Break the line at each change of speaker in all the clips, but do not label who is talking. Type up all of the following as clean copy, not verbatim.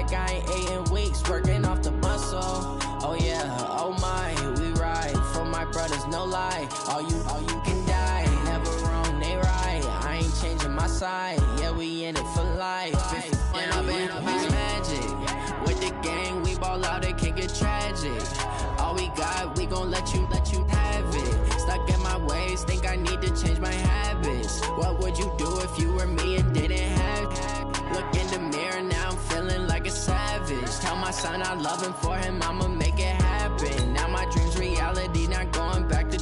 like I ain't ate in weeks, working off the muscle. Oh yeah, oh my, we ride for my brothers, no lie. All you can die, never wrong, they right. I ain't changing my side, yeah, we in it for life. When I've been up, it's magic. With the gang, we ball out, it can get tragic. All we got, we gon' let you have it. Stuck in my ways, think I need to change my habits. What would you do if you were me and didn't have it? Look in the mirror, now I'm feeling like a savage. Tell my son I love him, for him I'ma make it happen. Now my dream's reality, not going back to.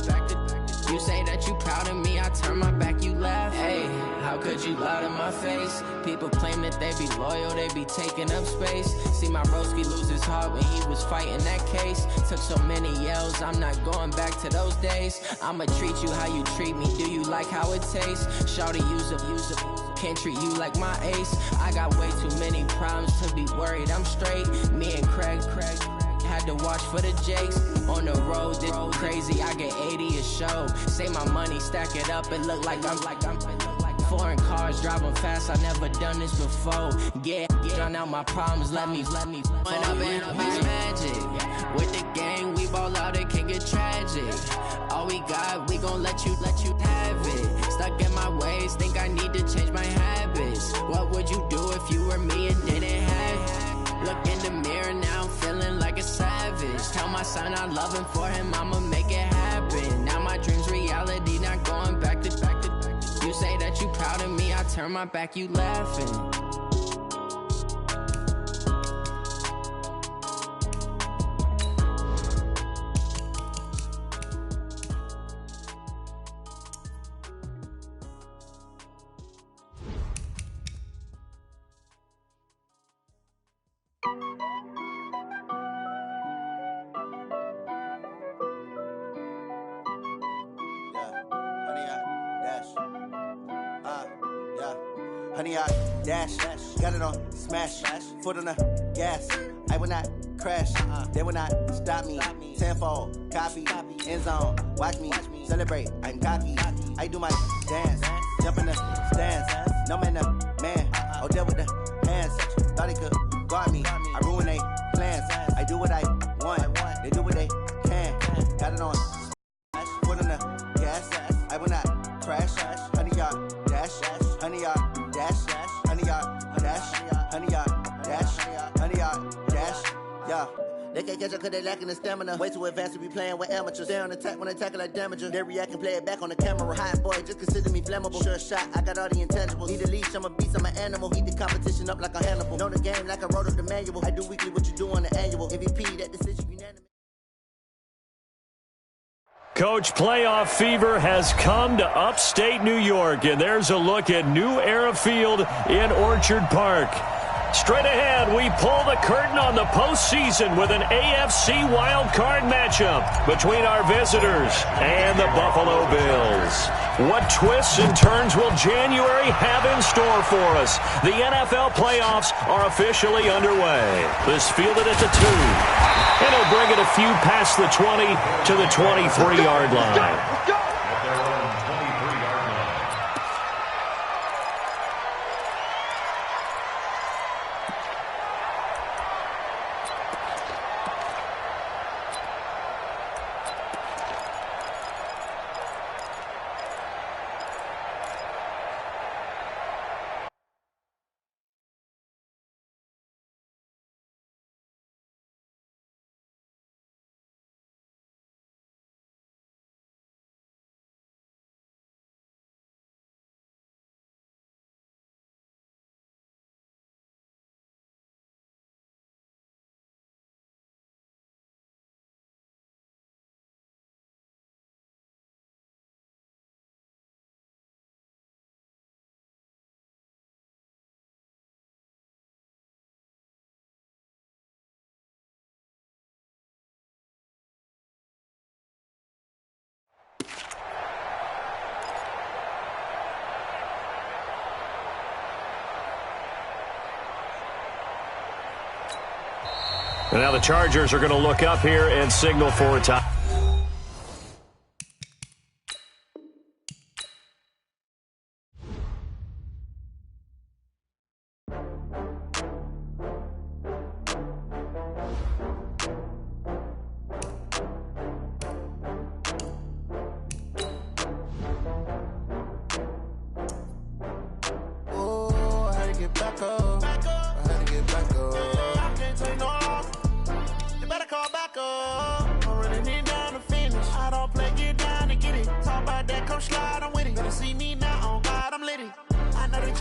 You say that you proud of me, I turn my back, you laugh. Hey, how could you lie to my face? People claim that they be loyal, they be taking up space. See my broski lose his heart when he was fighting that case. Took so many yells, I'm not going back to those days. I'ma treat you how you treat me, do you like how it tastes? Shawty, use up, can't treat you like my ace. I got way too many problems to be worried, I'm straight. Me and Craig had to watch for the Jakes. On the road, this crazy, I get 80 a show. Say my money, stack it up, it look like I'm foreign cars, driving fast, I never done this before. Yeah, drown out my problems, let me When I've been up, it's magic. With the gang, we ball out, it can get tragic. All we got, we gon' let you have it. Stuck in my ways, think I need to change my habits. What would you do if you were me and didn't have it? Look in the mirror, now I'm feeling like a savage. Tell my son I love him, for him I'ma make it happen. Now my dream's reality, not going back to. You say that you proud of me, I turn my back, you laughing.
Honey, I dash, got it on smash, foot on the gas. I will not crash, they will not stop me. Tenfold, copy, end zone, watch me celebrate. I'm cocky, I do my dance, jump in the stands. No man, man, oh deal with the hands. Thought he could guard me, I ruin they plans. I do what I want, they do what they can. Got it on foot on the gas. I will not crash, honey, y'all dash, honey, y'all. Honey, y'all, dash, honey, y'all, dash, honey, y'all, dash, yeah. They can't catch up cause they lacking the stamina. Way too advanced to be playing with amateurs. Stay on attack when they tackle like damager. They react and play it back on the camera. Hot boy, just consider me flammable. Sure shot, I got all the intangibles. Need a leash, I'm a beast, I'm an animal. Heat the competition up like a Hannibal. Know the game like I wrote up the manual. I do weekly what you do on the annual. MVP, that decision unanimous.
Coach, playoff fever has come to upstate New York, and there's a look at New Era Field in Orchard Park. Straight ahead, we pull the curtain on the postseason with an AFC wildcard matchup between our visitors and the Buffalo Bills. What twists and turns will January have in store for us? The NFL playoffs are officially underway. This fielded at the 2. And he'll bring it a few past the 20 to the 23-yard line. And now the Chargers are going to look up here and signal for a time.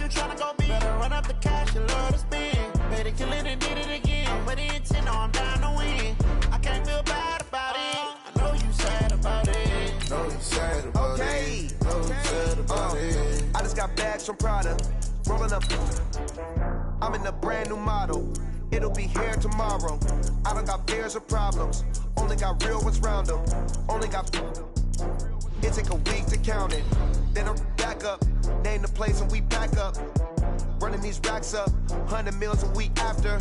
you tryna go be. Better run up the cash, you love to spend. Better kill it and did it again. But the intent, no, I'm down to win. I can't feel bad about it. I know you sad about it.
Know you sad about it. Know you sad about it.
I just got bags from Prada. Rolling up. I'm in a brand new model. It'll be here tomorrow. I don't got fears or problems. Only got real ones round them. Only got. It take a week to count it. Then I'm back up. Name the place and we pack up. Running these racks up. 100 meals a week after.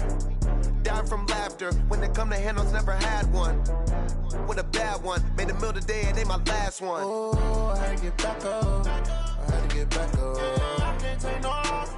Down from laughter. When they come to handles, never had one. With a bad one. Made a meal today and ain't my last one.
Oh, I had to get back up. I had to get back up.
I can't take no loss.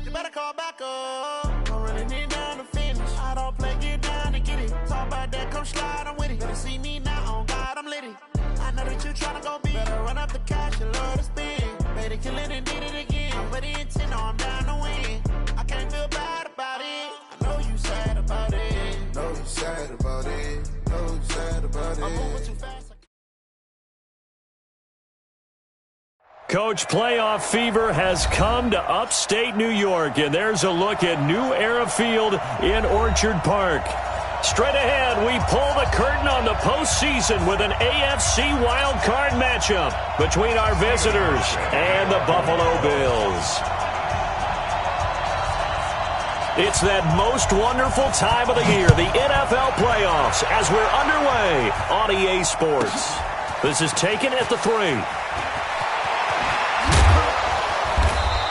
You better call back up. I'm running it down to finish. I don't play, get down to get it. Talk about that, come slide, I'm with it. Better see me now, on God, I'm litty. I know that you tryna go be. Better run up the cash, you love to spend. Better kill it and did it again. But the intent, no, I'm down to win. I can't feel bad about it. I know you sad about it.
Know you sad about it. Know you sad about
I'm moving
it.
too fast.
Coach, playoff fever has come to upstate New York, and there's a look at New Era Field in Orchard Park. Straight ahead, we pull the curtain on the postseason with an AFC wildcard matchup between our visitors and the Buffalo Bills. It's that most wonderful time of the year, the NFL playoffs, as we're underway on EA Sports. This is taken at the 3.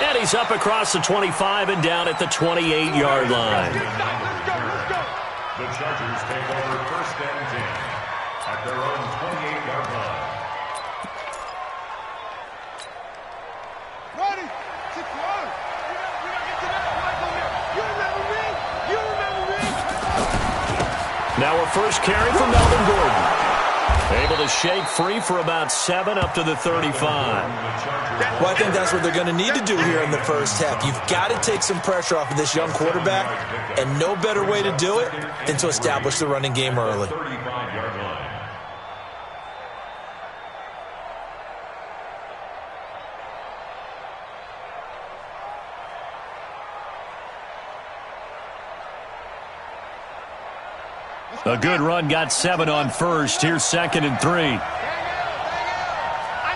And he's up across the 25 and down at the 28-yard line.
The Chargers take over first and 10 at their own 28-yard line.
Ready? Secure. You got international lights on there. You remember me? You remember me?
Now a first carry from Melvin Gordon. Able to shake free for about 7 up to the 35.
Well, I think that's what they're going to need to do here in the first half. You've got to take some pressure off of this young quarterback, and no better way to do it than to establish the running game early.
A good run, got 7 on first. Here's 2nd and 3.
I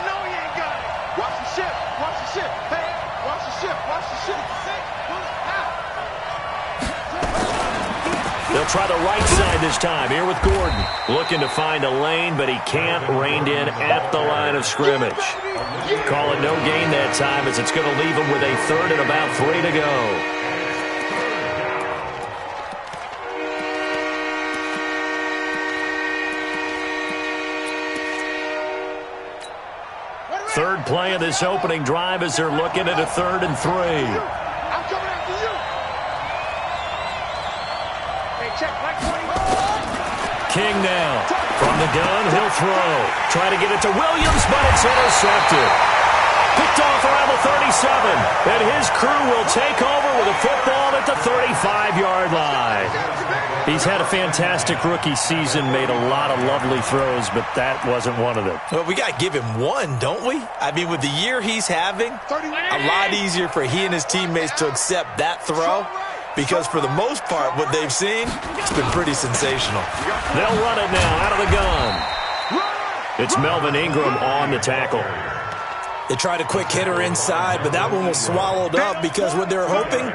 know he ain't got it. Watch the ship. Watch the ship. Hey, watch the ship. Watch the ship.
They'll try the right side this time. Here with Gordon. Looking to find a lane, but he can't. Reined in at the line of scrimmage. Call it no gain that time, as it's going to leave him with a 3rd and about 3 to go. Third play of this opening drive as they're looking at a 3rd and 3.
I'm coming after you. Hey, check. Like 20.
King now. From the gun, he'll throw. Try to get it to Williams, but it's intercepted. Picked off around the 37. And his crew will take over with a football at the 35-yard line. He's had a fantastic rookie season, made a lot of lovely throws, but that wasn't one of them.
Well, we got to give him one, don't we? I mean, with the year he's having, a lot easier for he and his teammates to accept that throw, because for the most part, what they've seen, it's been pretty sensational.
They'll run it now out of the gun. It's Melvin Ingram on the tackle.
They tried a quick hitter inside, but that one was swallowed up because what they're hoping,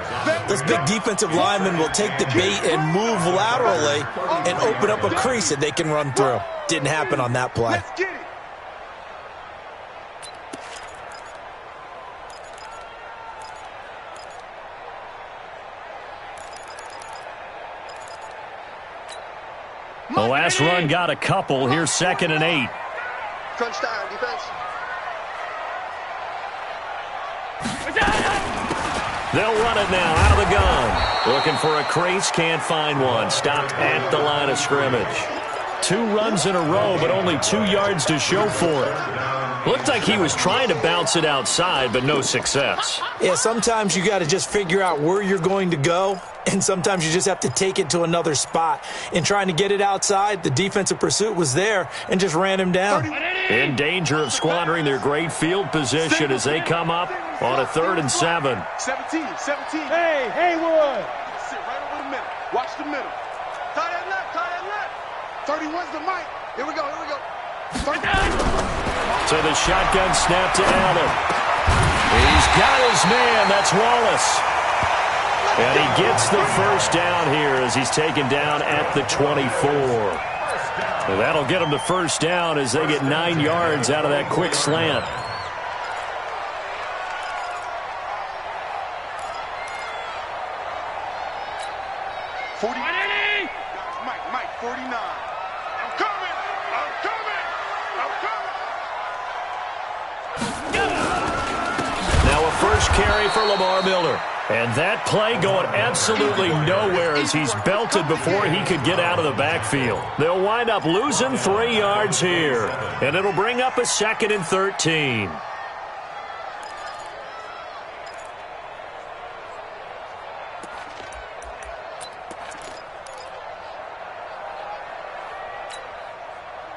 this big defensive lineman will take the bait and move laterally and open up a crease that they can run through. Didn't happen on that play.
Let's get it.
The last run got a couple. Here's 2nd and 8.
Crunch time, defense.
They'll run it now out of the gun. Looking for a crease, can't find one. Stopped at the line of scrimmage. 2 runs in a row, but only 2 yards to show for it. Looked like he was trying to bounce it outside, but no success.
Yeah, sometimes you got to just figure out where you're going to go, and sometimes you just have to take it to another spot. In trying to get it outside, the defensive pursuit was there and just ran him down.
In danger of squandering their great field position as they come up on a 3rd and 7.
17. Hey, Haywood. Sit right over the middle. Watch the middle. Tie that left. 31's the mic. Here we go.
So the shotgun snap to Allen. He's got his man. That's Wallace. And he gets the first down here as he's taken down at the 24. Well, that'll get them to first down as they get 9 yards out of that quick slant.
Mike, 49. I'm coming.
Now a first carry for Lamar Miller. And that play going absolutely nowhere as he's belted before he could get out of the backfield. They'll wind up losing 3 yards here. And it'll bring up a 2nd and 13.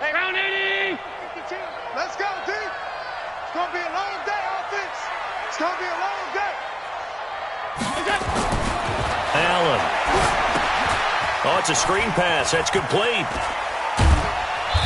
Hey, round 80. Let's go, D. It's going to be a long day, offense. It's going to be a long day.
Allen. Oh, it's a screen pass. That's complete.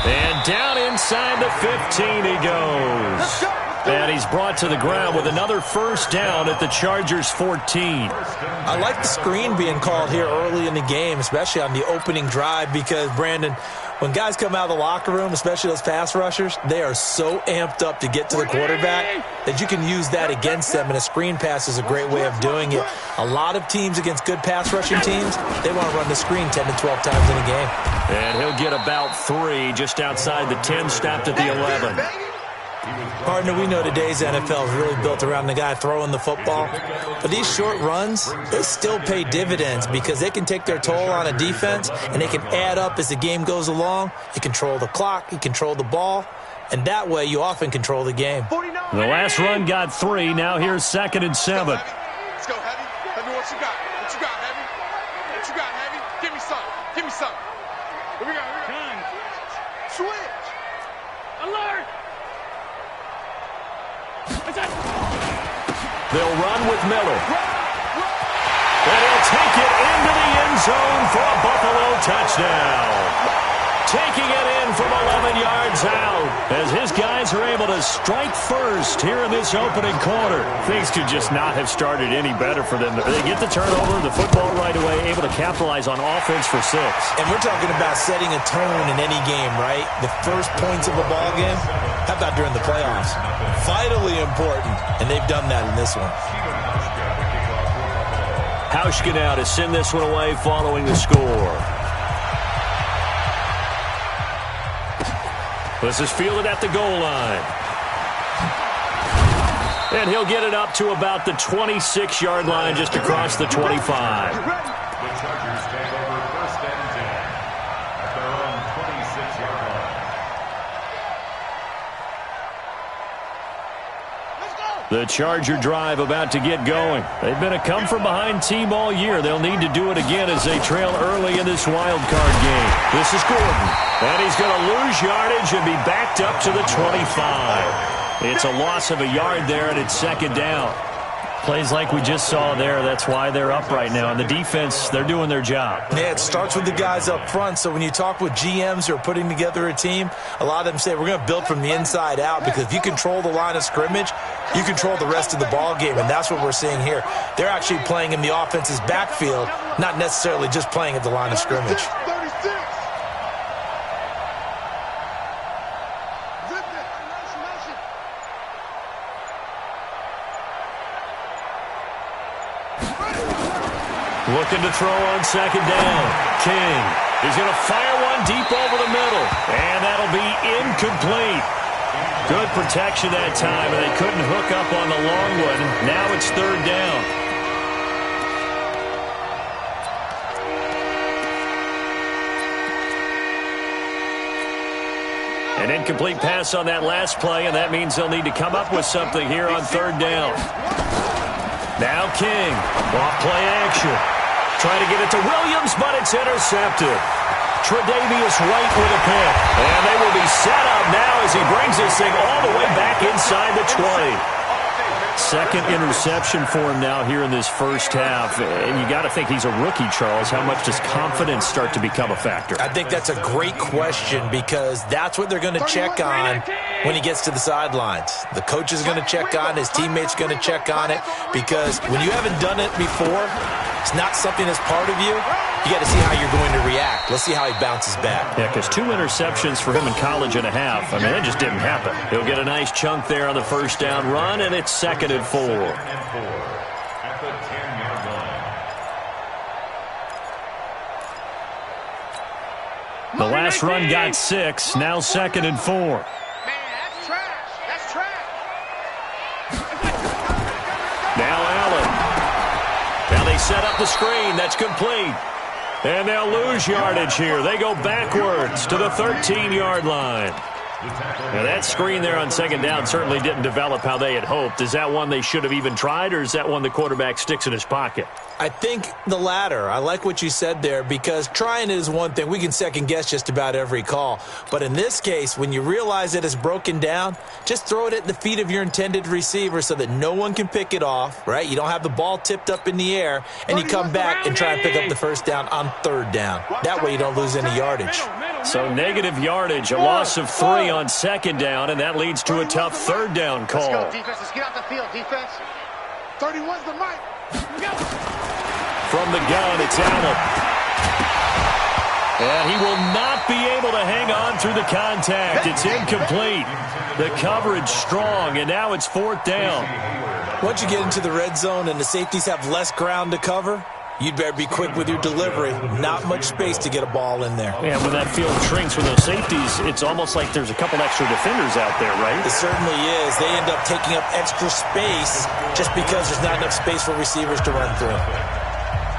And down inside the 15 he goes. And he's brought to the ground with another first down at the Chargers' 14.
I like the screen being called here early in the game, especially on the opening drive, because, Brandon, when guys come out of the locker room, especially those pass rushers, they are so amped up to get to the quarterback that you can use that against them, and a screen pass is a great way of doing it. A lot of teams against good pass rushing teams, they want to run the screen 10 to 12 times in a game.
And he'll get about 3 just outside the 10, stopped at the 11.
Partner, we know today's NFL is really built around the guy throwing the football. But these short runs, they still pay dividends because they can take their toll on a defense, and they can add up as the game goes along. You control the clock, you control the ball, and that way you often control the game.
The last run got 3. Now here's 2nd and 7.
Let's go, Heavy. Let me what you got. What you got, Heavy? What you got, Heavy? Give me some. Here we go. Switch. Alert.
They'll run with Miller. And he'll take it into the end zone for a Buffalo touchdown. Taking it in from 11 yards out as his guys are able to strike first here in this opening quarter. Things could just not have started any better for them. They get the turnover, the football right away, able to capitalize on offense for 6.
And we're talking about setting a tone in any game, right? The first points of a ball game. How about during the playoffs? Vitally important, and they've done that in this one.
Hauschka now to send this one away following the score. This is fielded at the goal line. And he'll get it up to about the 26-yard line just across the 25.
The Chargers take over 1st and 10 at their own 26-yard line.
The Charger drive about to get going. They've been a come-from-behind team all year. They'll need to do it again as they trail early in this wild card game. This is Gordon. And he's going to lose yardage and be backed up to the 25. It's a loss of a yard there, and it's 2nd down. Plays like we just saw there. That's why they're up right now. And the defense, they're doing their job.
Yeah, it starts with the guys up front. So when you talk with GMs who are putting together a team, a lot of them say we're going to build from the inside out, because if you control the line of scrimmage, you control the rest of the ball game, and that's what we're seeing here. They're actually playing in the offense's backfield, not necessarily just playing at the line of scrimmage.
Looking to throw on 2nd down. King is going to fire one deep over the middle, and that'll be incomplete. Good protection that time, and they couldn't hook up on the long one. Now it's 3rd down. An incomplete pass on that last play, and that means they'll need to come up with something here on 3rd down. Now King, off play action. Trying to get it to Williams, but it's intercepted. Tre'Davious White with a pick. And they will be set up now as he brings this thing all the way back inside the 20. Second interception for him now here in this first half. And you got to think he's a rookie, Charles. How much does confidence start to become a factor?
I think that's a great question because that's what they're going to check on when he gets to the sidelines. The coach is going to check on, his teammates are going to check on it, because when you haven't done it before, it's not something that's part of you. You got to see how you're going to react. Let's see how he bounces back.
Yeah, because 2 interceptions for him in college and a half. I mean, that just didn't happen. He'll get a nice chunk there on the first down run, and it's 2nd and 4.
At the 10-yard line.
The last run got 6. Now 2nd and 4.
Man, that's trash. That's trash.
Now Allen. Now they set up the screen. That's complete. And they'll lose yardage here. They go backwards to the 13-yard line. Now that screen there on 2nd down certainly didn't develop how they had hoped. Is that one they should have even tried, or is that one the quarterback sticks in his pocket?
I think the latter. I like what you said there, because trying it is one thing. We can second-guess just about every call. But in this case, when you realize that it's broken down, just throw it at the feet of your intended receiver so that no one can pick it off, right? You don't have the ball tipped up in the air, and you come back and try and pick up the first down on 3rd down. That way you don't lose any yardage.
So negative yardage, a loss of 3 on 2nd down, and that leads to a tough 3rd down call.
Let's go, defense. Let's get out the field, defense. 31's the mic.
From the gun, it's Allen. And he will not be able to hang on through the contact. It's incomplete. The coverage strong, and now it's 4th down.
Once you get into the red zone and the safeties have less ground to cover, you'd better be quick with your delivery. Not much space to get a ball in there.
Yeah, when that field shrinks with those safeties, it's almost like there's a couple extra defenders out there, right?
It certainly is. They end up taking up extra space just because there's not enough space for receivers to run through.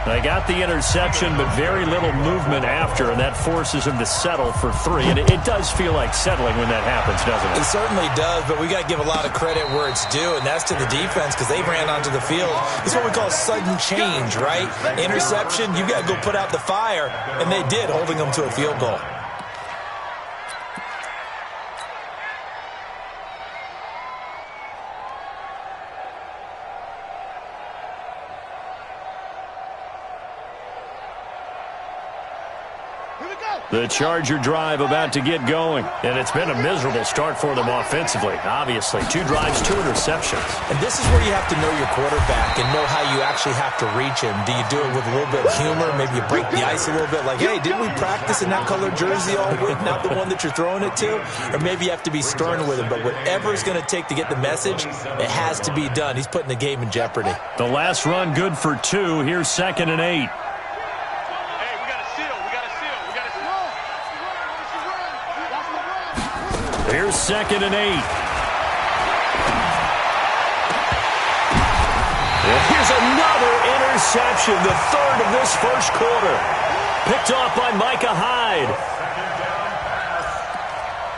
They got the interception, but very little movement after, and that forces him to settle for 3. And it does feel like settling when that happens, doesn't it?
It certainly does, but we got to give a lot of credit where it's due, and that's to the defense, because they ran onto the field. It's what we call sudden change, right? Interception, you got to go put out the fire, and they did, holding them to a field goal.
The Charger drive about to get going, and it's been a miserable start for them offensively. Obviously, 2 drives, 2 interceptions.
And this is where you have to know your quarterback and know how you actually have to reach him. Do you do it with a little bit of humor? Maybe you break the ice a little bit, like, hey, didn't we practice in that colored jersey all week, not the one that you're throwing it to? Or maybe you have to be stern with him, but whatever it's going to take to get the message, it has to be done. He's putting the game in jeopardy.
The last run good for 2. Here's 2nd and 8. Here's 2nd and 8. And here's another interception, the 3rd of this first quarter. Picked off by Micah Hyde.
Second down pass.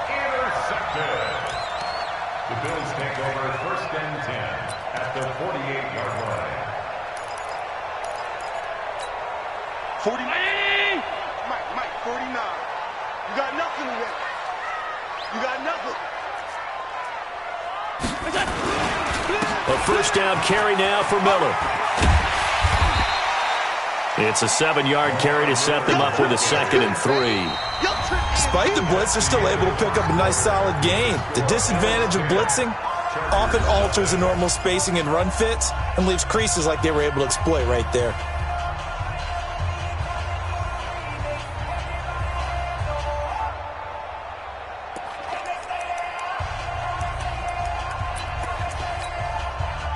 Intercepted. The Bills take over 1st and 10 at the 48-yard line.
49. Mike, 49. You got nothing to that. You got nothing.
A first down carry now for Miller. It's a 7-yard carry to set them up with a 2nd and 3.
Despite the blitz, they're still able to pick up a nice solid gain. The disadvantage of blitzing often alters the normal spacing and run fits and leaves creases like they were able to exploit right there.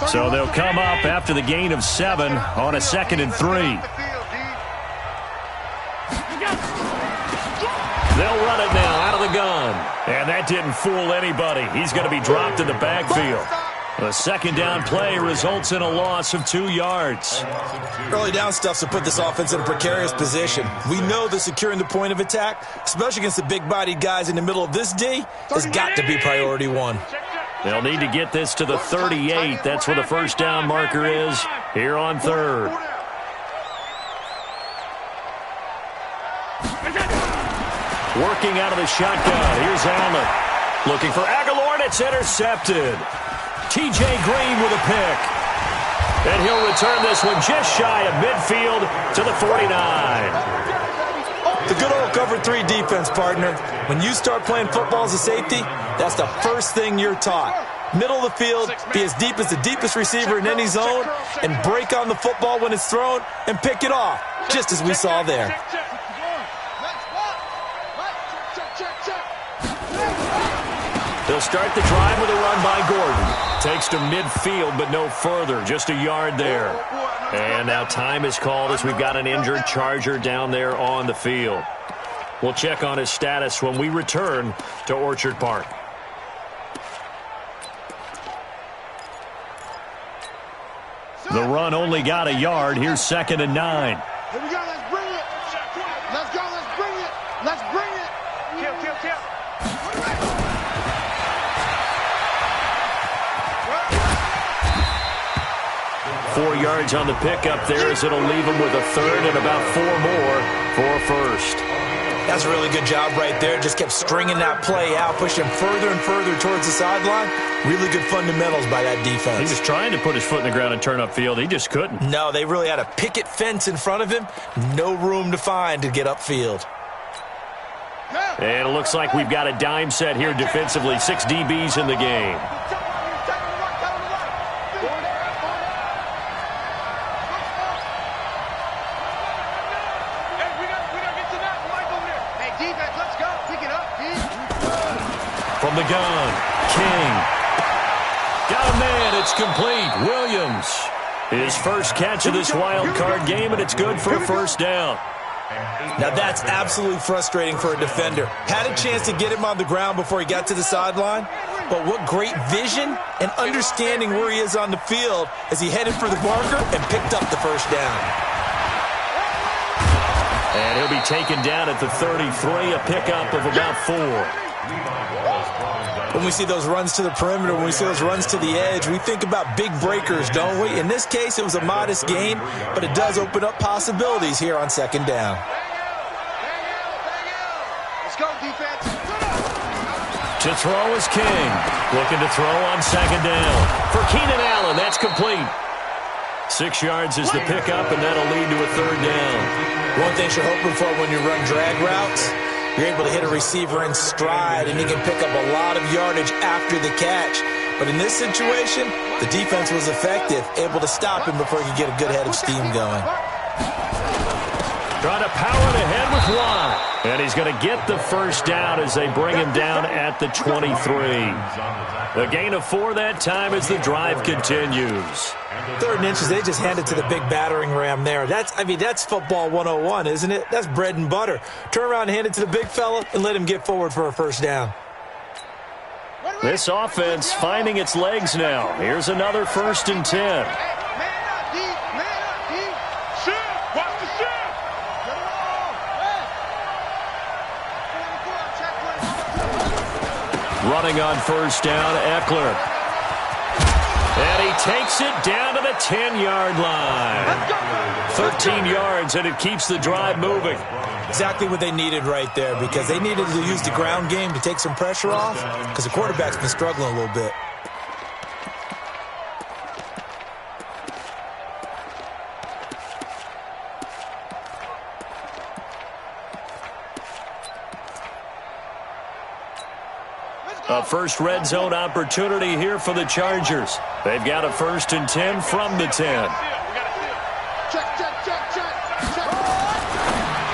So they'll come up after the gain of 7 on a 2nd and 3. They'll run it now out of the gun. And that didn't fool anybody. He's going to be dropped in the backfield. The 2nd down play results in a loss of 2 yards.
Early down stuff's to put this offense in a precarious position. We know that securing the point of attack, especially against the big-bodied guys in the middle of this D, has got to be priority 1.
They'll need to get this to the 38. That's where the first down marker is here on 3rd. Working out of the shotgun. Here's Allen. Looking for Aguilar, and it's intercepted. T.J. Green with a pick. And he'll return this one just shy of midfield to the 49.
The good old cover 3 defense, partner. When you start playing football as a safety, that's the first thing you're taught. Middle of the field, be as deep as the deepest receiver in any zone, and break on the football when it's thrown and pick it off, just as we saw there.
They'll start the drive with a run by Gordon. Takes to midfield, but no further. Just a yard there. And now time is called as we've got an injured Charger down there on the field. We'll check on his status when we return to Orchard Park. The run only got a yard. Here's 2nd and 9.
Here we go. Let's bring it. Let's go. Let's bring it. Let's bring it. Kill.
4 yards on the pickup there as it'll leave him with a third and about 4 more for a first.
That's a really good job right there. Just kept stringing that play out, pushing further and further towards the sideline. Really good fundamentals by that defense.
He was trying to put his foot in the ground and turn upfield. He just couldn't.
No, they really had a picket fence in front of him. No room to find to get upfield.
And it looks like we've got a dime set here defensively. 6 DBs in the game. From the gun, King. Got a man, it's complete. Williams. His first catch of this wild card game, and it's good for a first down.
Now that's absolutely frustrating for a defender. Had a chance to get him on the ground before he got to the sideline, but what great vision and understanding where he is on the field as he headed for the marker and picked up the first down.
And he'll be taken down at the 33, a pickup of about 4.
When we see those runs to the perimeter, when we see those runs to the edge, we think about big breakers, don't we? In this case, it was a modest gain, but it does open up possibilities here on 2nd down.
Let's go, defense.
To throw is King. Looking to throw on 2nd down. For Keenan Allen, that's complete. 6 yards is the pickup, and that'll lead to a 3rd down.
One thing you're hoping for when you run drag routes, you're able to hit a receiver in stride, and he can pick up a lot of yardage after the catch. But in this situation, the defense was effective, able to stop him before he could get a good head of steam going.
Trying to power it ahead with Watt. And he's going to get the first down as they bring him down at the 23. A gain of 4 that time as the drive continues.
3rd and inches, they just handed to the big battering ram there. That's football 101, isn't it? That's bread and butter. Turn around and hand it to the big fella and let him get forward for a first down.
This offense finding its legs now. Here's another 1st and 10. Running on 1st down, Eckler. And he takes it down to the 10-yard line. 13 yards, and it keeps the drive moving.
Exactly what they needed right there, because they needed to use the ground game to take some pressure off, because the quarterback's been struggling a little bit.
A first red zone opportunity here for the Chargers. They've got a 1st and 10 from the 10.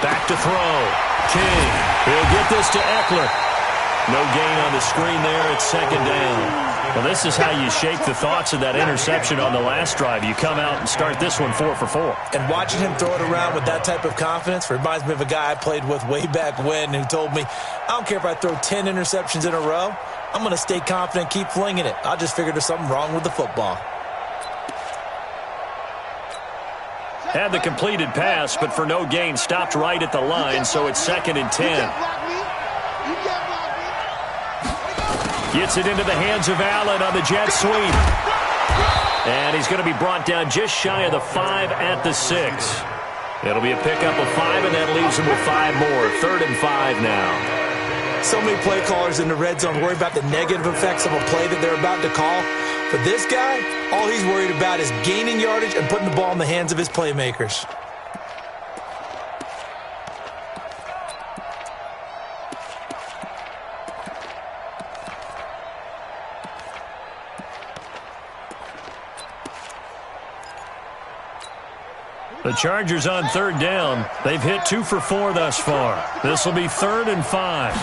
Back to throw. King. He'll get this to Eckler. No gain on the screen there. It's 2nd down. Well, this is how you shake the thoughts of that interception on the last drive. You come out and start this one 4 for 4.
And watching him throw it around with that type of confidence reminds me of a guy I played with way back when who told me, I don't care if I throw 10 interceptions in a row. I'm going to stay confident, keep flinging it. I just figured there's something wrong with the football.
Had the completed pass, but for no gain, stopped right at the line, so it's 2nd and 10. Gets it into the hands of Allen on the jet sweep. And he's going to be brought down just shy of the 5 at the 6. It'll be a pickup of 5, and that leaves them with 5 more. 3rd and 5 now.
So many play callers in the red zone worry about the negative effects of a play that they're about to call. But this guy, all he's worried about is gaining yardage and putting the ball in the hands of his playmakers.
The Chargers on 3rd down. They've hit 2 for 4 thus far. This will be 3rd and 5.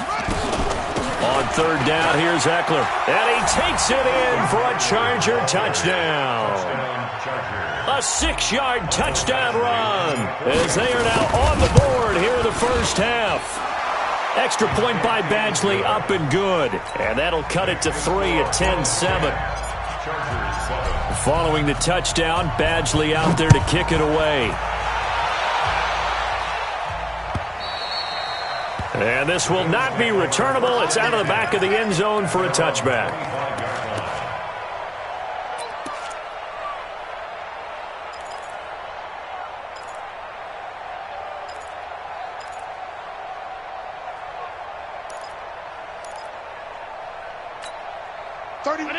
On 3rd down, here's Eckler. And he takes it in for a Charger touchdown. A 6-yard touchdown run as they are now on the board here in the first half. Extra point by Badgley, up and good. And that'll cut it to 3 at 10-7. Following the touchdown, Badgley out there to kick it away. And this will not be returnable. It's out of the back of the end zone for a touchback.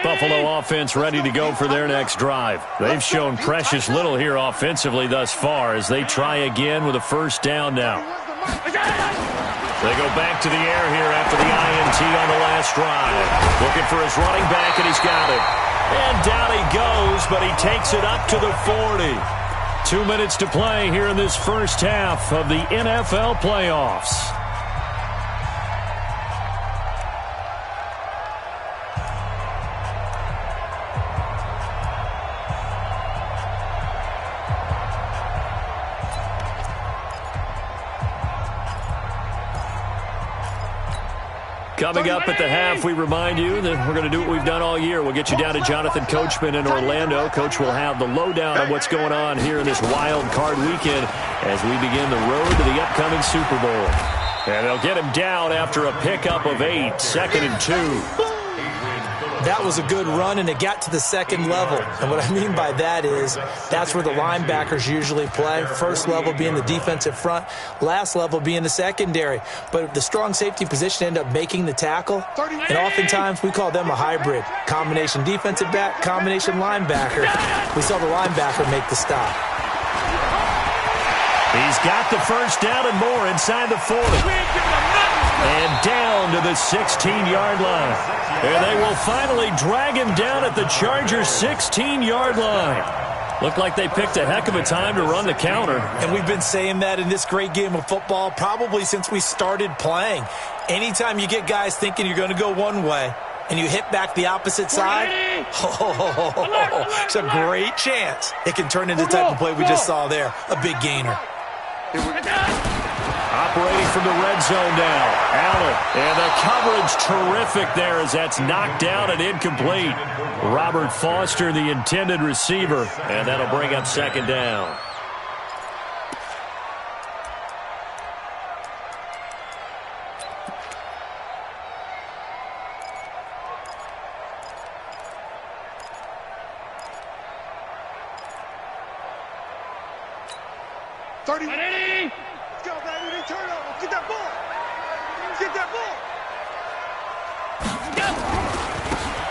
Buffalo offense ready to go for their next drive. They've shown precious little here offensively thus far as they try again with a 1st down now. They go back to the air here after the INT on the last drive. Looking for his running back, and he's got it. And down he goes, but he takes it up to the 40. 2 minutes to play here in this first half of the NFL playoffs. Coming up at the half, we remind you that we're going to do what we've done all year. We'll get you down to Jonathan Coachman in Orlando. Coach will have the lowdown on what's going on here in this wild card weekend as we begin the road to the upcoming Super Bowl. And they'll get him down after a pickup of 8, 2nd and 2.
That was a good run, and it got to the 2nd level. And what I mean by that is that's where the linebackers usually play. First level being the defensive front, last level being the secondary. But the strong safety position ended up making the tackle, and oftentimes we call them a hybrid. Combination defensive back, combination linebacker. We saw the linebacker make the stop.
He's got the 1st down and more inside the 40. And down to the 16-yard line. And they will finally drag him down at the Chargers' 16-yard line. Looked like they picked a heck of a time to run the counter.
And we've been saying that in this great game of football probably since we started playing. Anytime you get guys thinking you're going to go one way and you hit back the opposite side, it's a great chance it can turn into the type of play we just saw there, a big gainer.
Operating from the red zone now, Allen. And the coverage terrific there as that's knocked down and incomplete. Robert Foster, the intended receiver, and that'll bring up 2nd down.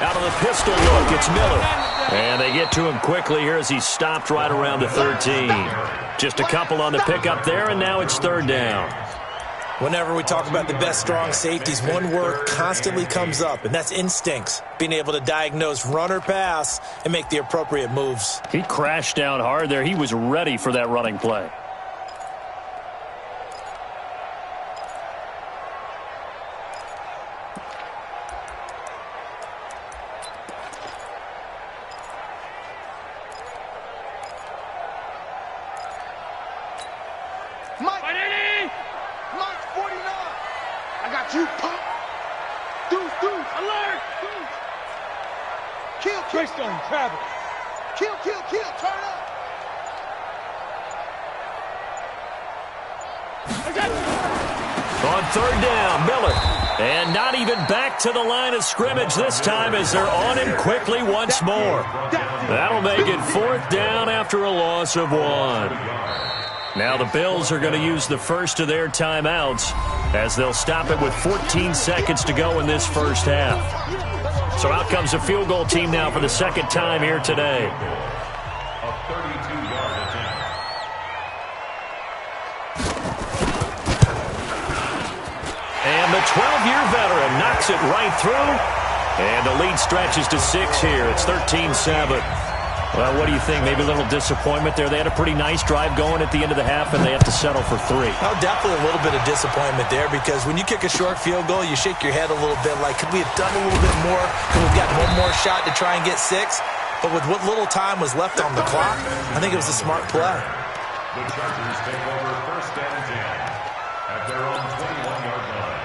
Out of the pistol look, it's Miller. And they get to him quickly here as he's stopped right around the 13. Just a couple on the pickup there, and now it's 3rd down.
Whenever we talk about the best strong safeties, one word constantly comes up, and that's instincts. Being able to diagnose run or pass and make the appropriate moves.
He crashed down hard there. He was ready for that running play. On 3rd down, Miller. And not even back to the line of scrimmage this time as they're on him quickly once more. That'll make it 4th down after a loss of 1. Now the Bills are going to use the first of their timeouts as they'll stop it with 14 seconds to go in this first half. So out comes the field goal team now for the second time here today.
A 32-yard attempt.
And the 12-year veteran knocks it right through. And the lead stretches to 6 here. It's 13-7. Well, what do you think? Maybe a little disappointment there. They had a pretty nice drive going at the end of the half, and they have to settle for 3.
Well, definitely a little bit of disappointment there because when you kick a short field goal, you shake your head a little bit like, could we have done a little bit more? Could we have got one more shot to try and get 6? But with what little time was left on the clock, I think it was a smart play.
The Chargers take over first and 10 at their own 21-yard line.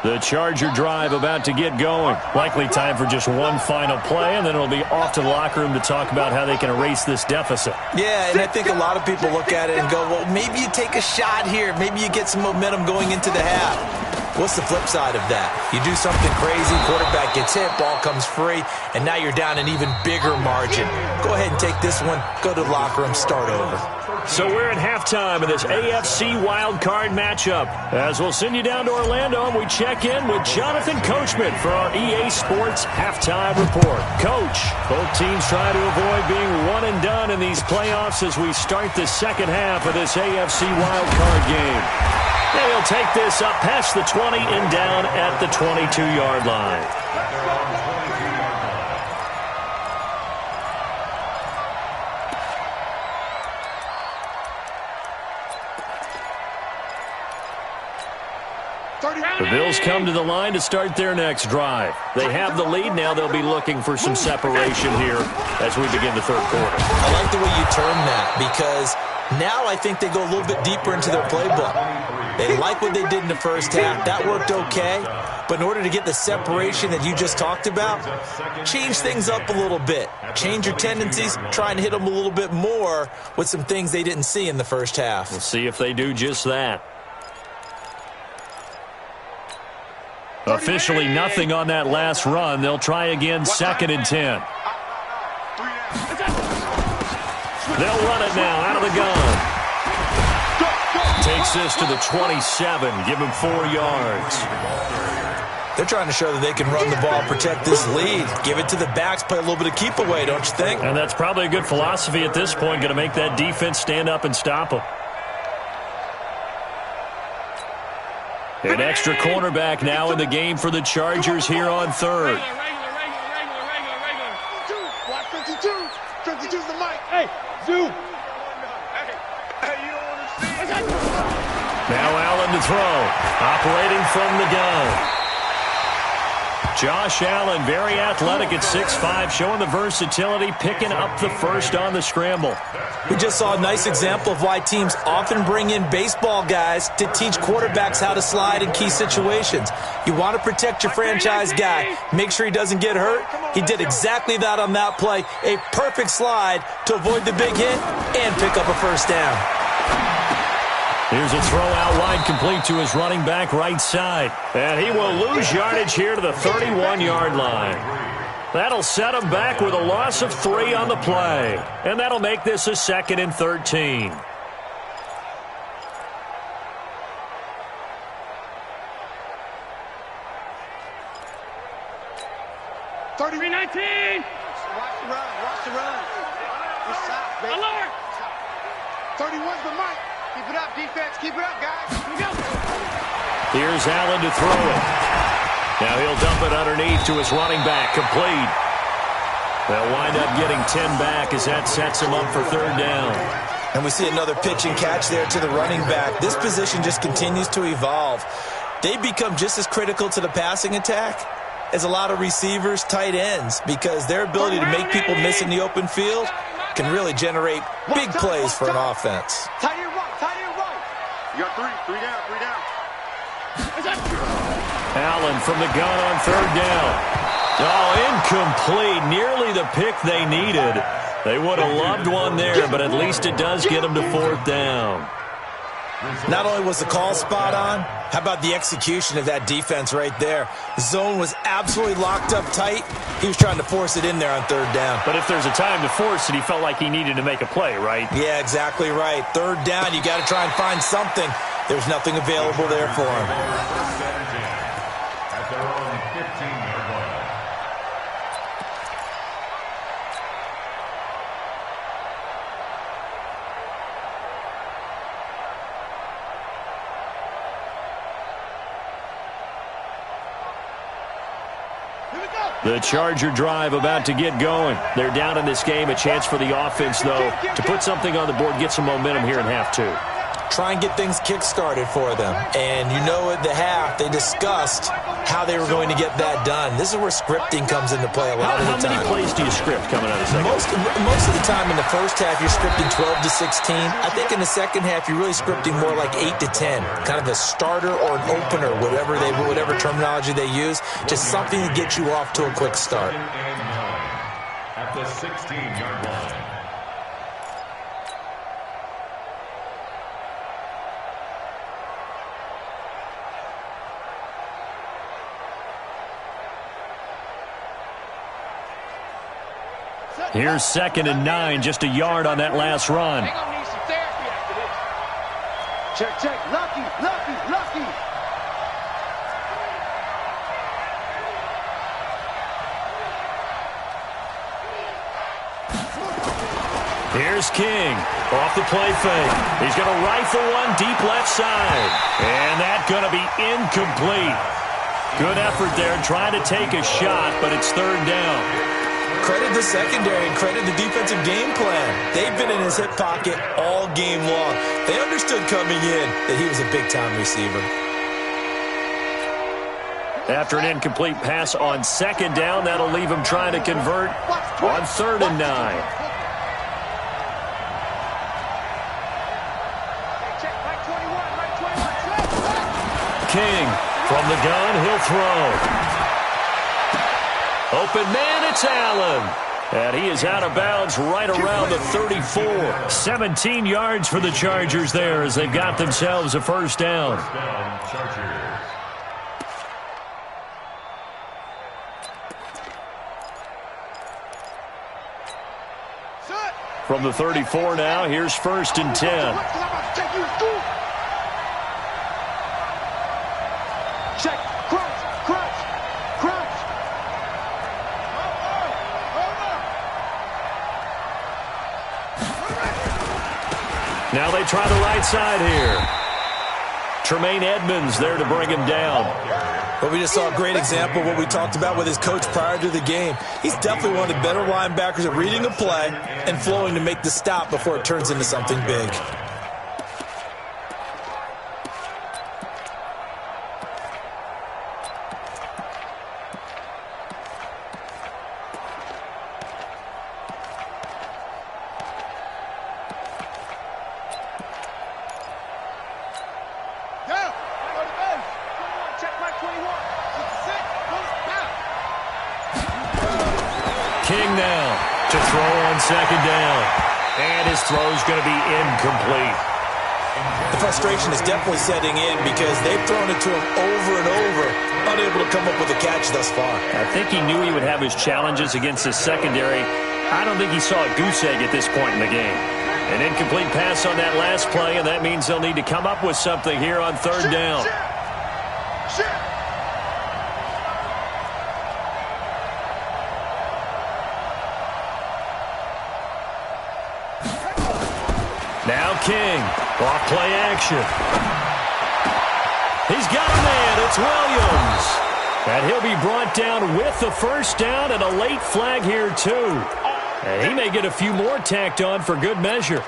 The Charger drive about to get going. Likely time for just one final play, and then it'll be off to the locker room to talk about how they can erase this deficit.
Yeah, and I think a lot of people look at it and go, well, maybe you take a shot here. Maybe you get some momentum going into the half. What's the flip side of that? You do something crazy, quarterback gets hit, ball comes free, and now you're down an even bigger margin. Go ahead and take this one, go to the locker room, start over.
So we're at halftime of this AFC wildcard matchup. As we'll send you down to Orlando, and we check in with Jonathan Coachman for our EA Sports Halftime Report. Coach, both teams try to avoid being one and done in these playoffs as we start the second half of this AFC wildcard game. And he'll take this up past the 20 and down at the 22-yard line. The Bills come to the line to start their next drive. They have the lead. Now they'll be looking for some separation here as we begin the third quarter.
I like the way you term that because now I think they go a little bit deeper into their playbook. They like what they did in the first half. That worked okay. But in order to get the separation that you just talked about, change things up a little bit. Change your tendencies. Try and hit them a little bit more with some things they didn't see in the first half.
We'll see if they do just that. Officially nothing on that last run. They'll try again, 2nd and 10. They'll run it now out of the gun. Takes this to the 27. Give him 4 yards.
They're trying to show that they can run the ball, protect this lead. Give it to the backs, play a little bit of keep away, don't you think?
And that's probably a good philosophy at this point. Going to make that defense stand up and stop them. An extra cornerback now in the game for the Chargers here on third.
Watch 52. 52's the mic. Hey, Zoo. Hey, you don't understand.
Now Allen to throw. Operating from the gun. Josh Allen, very athletic at 6'5", showing the versatility, picking up the first on the scramble.
We just saw a nice example of why teams often bring in baseball guys to teach quarterbacks how to slide in key situations. You want to protect your franchise guy, make sure he doesn't get hurt. He did exactly that on that play. A perfect slide to avoid the big hit and pick up a first down.
Here's a throw out wide, complete to his running back right side. And he will lose yardage here to the 31-yard line. That'll set him back with a loss of 3 on the play. And that'll make this a 2nd and 13.
Watch the run. Watch the run. Alert. 31's the mic. Keep it up, defense. Keep it up, guys. Here we go.
Here's Allen to throw it. Now he'll dump it underneath to his running back. Complete. They'll wind up getting 10 back as that sets him up for third down.
And we see another pitch and catch there to the running back. This position just continues to evolve. They become just as critical to the passing attack as a lot of receivers, tight ends, because their ability to make people miss in the open field can really generate big plays for an offense.
Tight end right. You got 3 down.
Allen from the gun on third down. Oh, incomplete. Nearly the pick they needed. They would have loved one there, but at least it does get them to 4th down.
Not only was the call spot on, how about the execution of that defense right there? The zone was absolutely locked up tight. He was trying to force it in there on third down.
But if there's a time to force it, he felt like he needed to make a play, right?
Yeah, exactly right. Third down, you got to try and find something. There's nothing available there for him.
At their own 15-yard line.
The Charger drive about to get going. They're down in this game. A chance for the offense, though, to put something on the board, get some momentum here in half two.
Try and get things kick-started for them. And you know at the half, they discussed how they were going to get that done. This is where scripting comes into play a lot of the time.
How many plays do you script coming out of the second?
Most of the time in the first half, you're scripting 12 to 16. I think in the second half, you're really scripting more like 8 to 10. Kind of a starter or an opener, whatever terminology they use. Just something to get you off to a quick start.
At the 16-yard line.
Here's 2nd and 9, just a yard on that last run.
They're gonna need some therapy after this. Check. Lucky.
Here's King off the play fake. He's going to rifle one deep left side. And that's going to be incomplete. Good effort there trying to take a shot, but it's third down.
Credit the secondary and credit the defensive game plan. They've been in his hip pocket all game long. They understood coming in that he was a big-time receiver.
After an incomplete pass on second down, that'll leave him trying to convert on 3rd and 9. King from the gun, he'll throw. Open man, it's Allen. And he is out of bounds right around the 34. 17 yards for the Chargers there as they've got themselves a first down.
Chargers.
From the 34 now, here's 1st and 10.
Check, crunch.
Now they try the right side here. Tremaine Edmonds there to bring him down.
But we just saw a great example of what we talked about with his coach prior to the game. He's definitely one of the better linebackers at reading a play and flowing to make the stop before it turns into something big.
King now to throw on second down. And his throw's going to be incomplete.
The frustration is definitely setting in because they've thrown it to him over and over, unable to come up with a catch thus far.
I think he knew he would have his challenges against his secondary. I don't think he saw a goose egg at this point in the game. An incomplete pass on that last play, and that means they'll need to come up with something here on third down. Now King, off play action. He's got a man, it's Williams. And he'll be brought down with the first down and a late flag here too. And he may get a few more tacked on for good measure.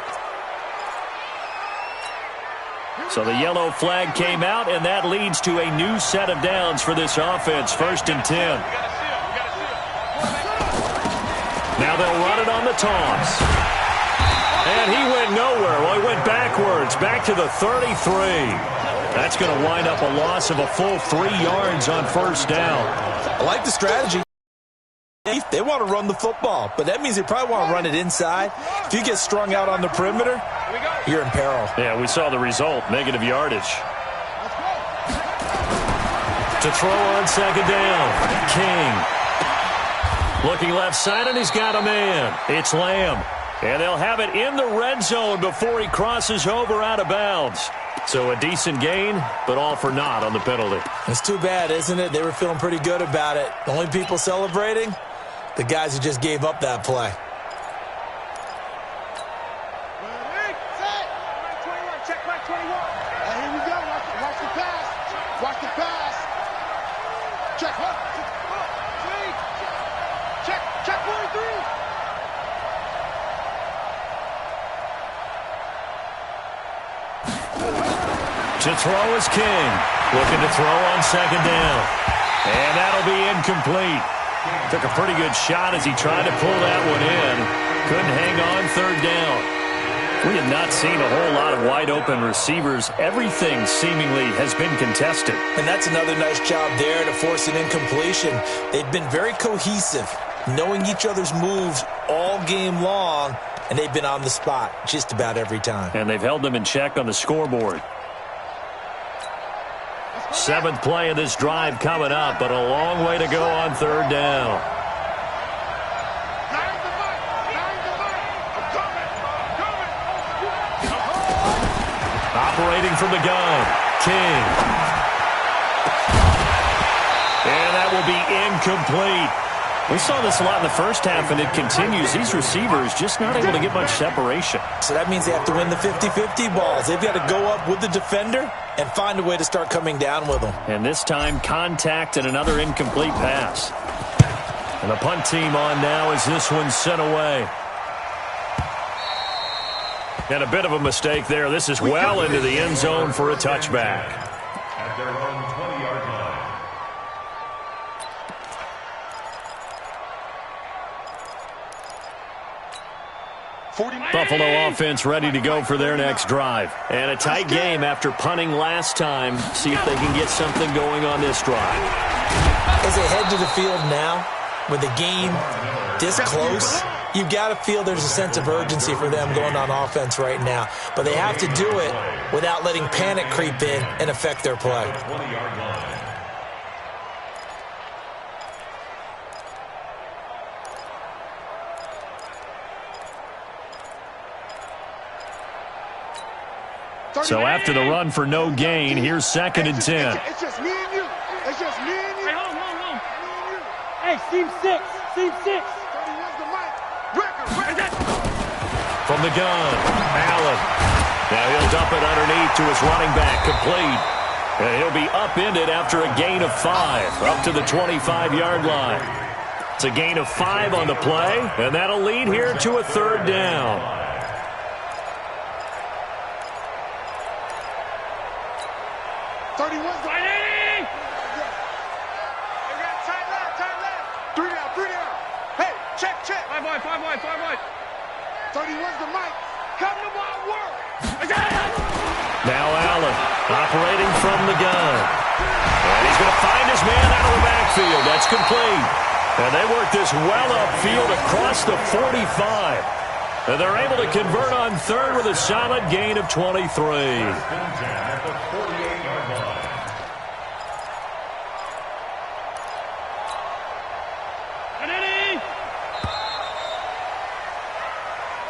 So the yellow flag came out, and that leads to a new set of downs for this offense, 1st and 10. Now they'll run it on the toss. And he went nowhere. Well, he went backwards, back to the 33. That's going to wind up a loss of a full 3 yards on first down.
I like the strategy. They want to run the football, but that means they probably want to run it inside. If you get strung out on the perimeter, you're in peril.
Yeah, we saw the result, negative yardage. To throw on second down, King. Looking left side, and he's got a man. It's Lamb. And they'll have it in the red zone before he crosses over out of bounds. So a decent gain, but all for naught on the penalty.
It's too bad, isn't it? They were feeling pretty good about it. The only people celebrating? The guys who just gave up that play.
Check back 21. Here we go. Watch the pass. Watch the pass. Check. Check 43.
To throw is King. Looking to throw on second down. And that'll be incomplete. Took a pretty good shot as he tried to pull that one in. Couldn't hang on third down. We have not seen a whole lot of wide-open receivers. Everything seemingly has been contested.
And that's another nice job there to force an incompletion. They've been very cohesive, knowing each other's moves all game long, and they've been on the spot just about every time.
And they've held them in check on the scoreboard. Seventh play of this drive coming up, but a long way to go on third down. Operating from the gun, King. And that will be incomplete. We saw this a lot in the first half, and it continues. These receivers just not able to get much separation.
So that means they have to win the 50-50 balls. They've got to go up with the defender and find a way to start coming down with them.
And this time, contact and another incomplete pass. And the punt team on now as this one's sent away. And a bit of a mistake there. This is well into the end zone for a touchback.
At their own 20-yard line.
Buffalo offense ready to go for their next drive. And a tight game after punting last time. See if they can get something going on this drive.
As they head to the field now, with the game this close, you've got to feel there's a sense of urgency for them going on offense right now. But they have to do it without letting panic creep in and affect their play.
20-yard line.
So after the run for no gain, here's second and 10.
It's just me and you. It's just me and you.
Hey, hold on. Hey, Steve 6.
From the gun, Allen. Now he'll dump it underneath to his running back, complete. And he'll be upended after a gain of 5, up to the 25-yard line. It's a gain of 5 on the play, and that'll lead here to a third down.
Five wide. 31's the mic. Come to my work.
Now Allen operating from the gun. And he's going to find his man out of the backfield. That's complete. And they work this well upfield across the 45. And they're able to convert on third with a solid gain of 23.
At the 48-yard line.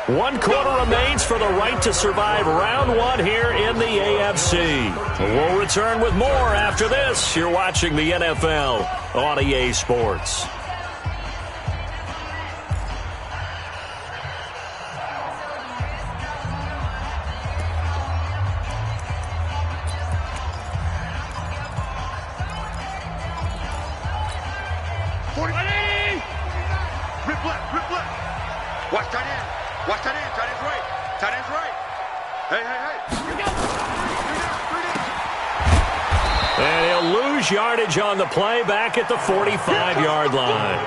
One quarter remains for the right to survive round one here in the AFC. We'll return with more after this. You're watching the NFL on EA Sports.
Rip left. Watch tight end. Watch tight end. Tight end's right. Tight end's right. Hey.
And he'll lose yardage on the play back at the 45-yard line.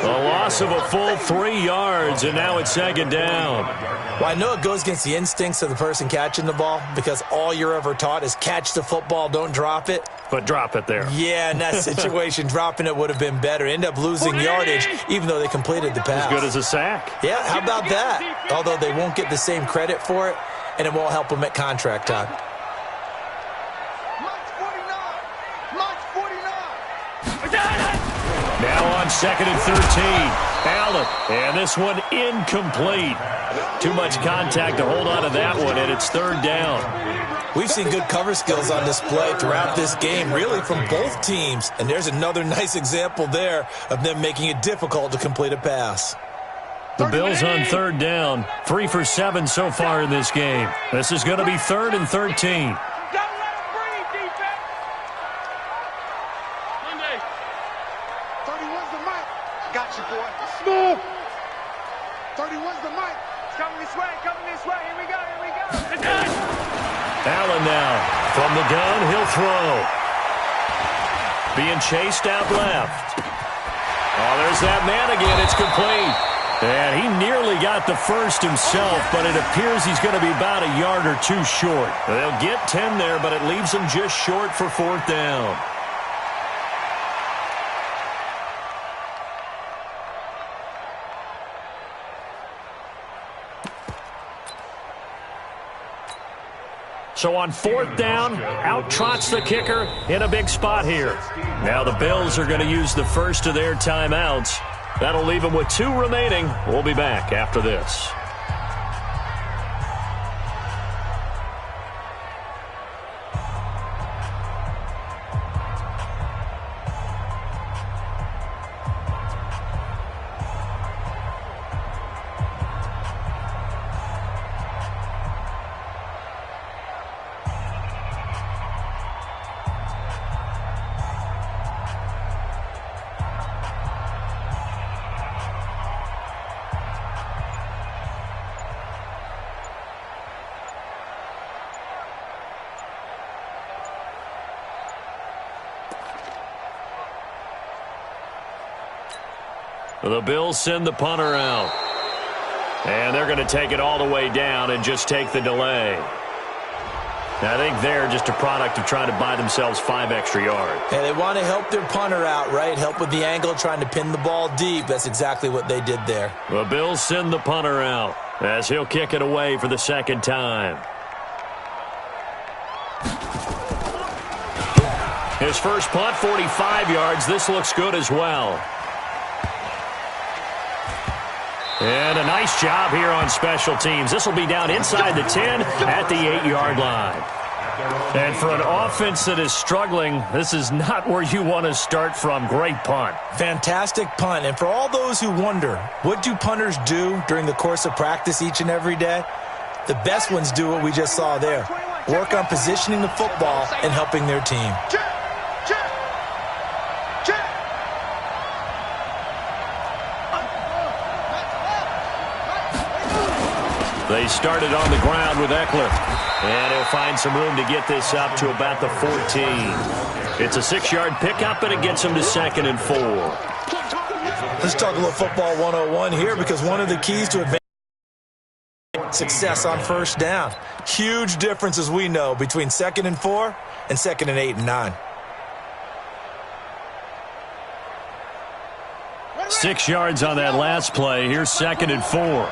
A loss of a full 3 yards, and now it's second down.
Well, I know it goes against the instincts of the person catching the ball because all you're ever taught is catch the football, don't drop it.
But drop it there.
Yeah, in that situation, dropping it would have been better. End up losing yardage, even though they completed the pass.
As good as a sack.
Yeah, how about that? Although they won't get the same credit for it, and it won't help him at contract time.
Now on 2nd and 13. Allen, and this one incomplete. Too much contact to hold on to that one, and it's 3rd down.
We've seen good cover skills on display throughout this game, really from both teams. And there's another nice example there of them making it difficult to complete a pass.
The Bills on 3rd down, 3 for 7 so far in this game. This is going to be 3rd and 13.
Smooth. 31's the mic. It's coming this way, Here we go.
Allen now from the gun, he'll throw. Being chased out left. Oh, there's that man again. It's complete. And he nearly got the first himself, but it appears he's going to be about a yard or two short. They'll get 10 there, but it leaves him just short for 4th down. So on 4th down, out trots the kicker in a big spot here. Now the Bills are going to use the first of their timeouts. That'll leave them with 2 remaining. We'll be back after this. The Bills send the punter out. And they're going to take it all the way down and just take the delay. I think they're just a product of trying to buy themselves 5 extra yards.
And they want to help their punter out, right? Help with the angle, trying to pin the ball deep. That's exactly what they did there.
The Bills send the punter out as he'll kick it away for the 2nd time. His first punt, 45 yards. This looks good as well. And a nice job here on special teams. This will be down inside the 10 at the 8-yard line. And for an offense that is struggling, this is not where you want to start from. Great punt.
Fantastic punt. And for all those who wonder, what do punters do during the course of practice each and every day? The best ones do what we just saw there. Work on positioning the football and helping their team.
They started on the ground with Eckler. And he'll find some room to get this up to about the 14. It's a 6-yard pickup, and it gets him to 2nd and 4.
Let's talk a little football 101 here, because one of the keys to advancing success on 1st down. Huge difference, as we know, between 2nd and 4 and 2nd and 8 and 9.
6 yards on that last play. Here's 2nd and 4.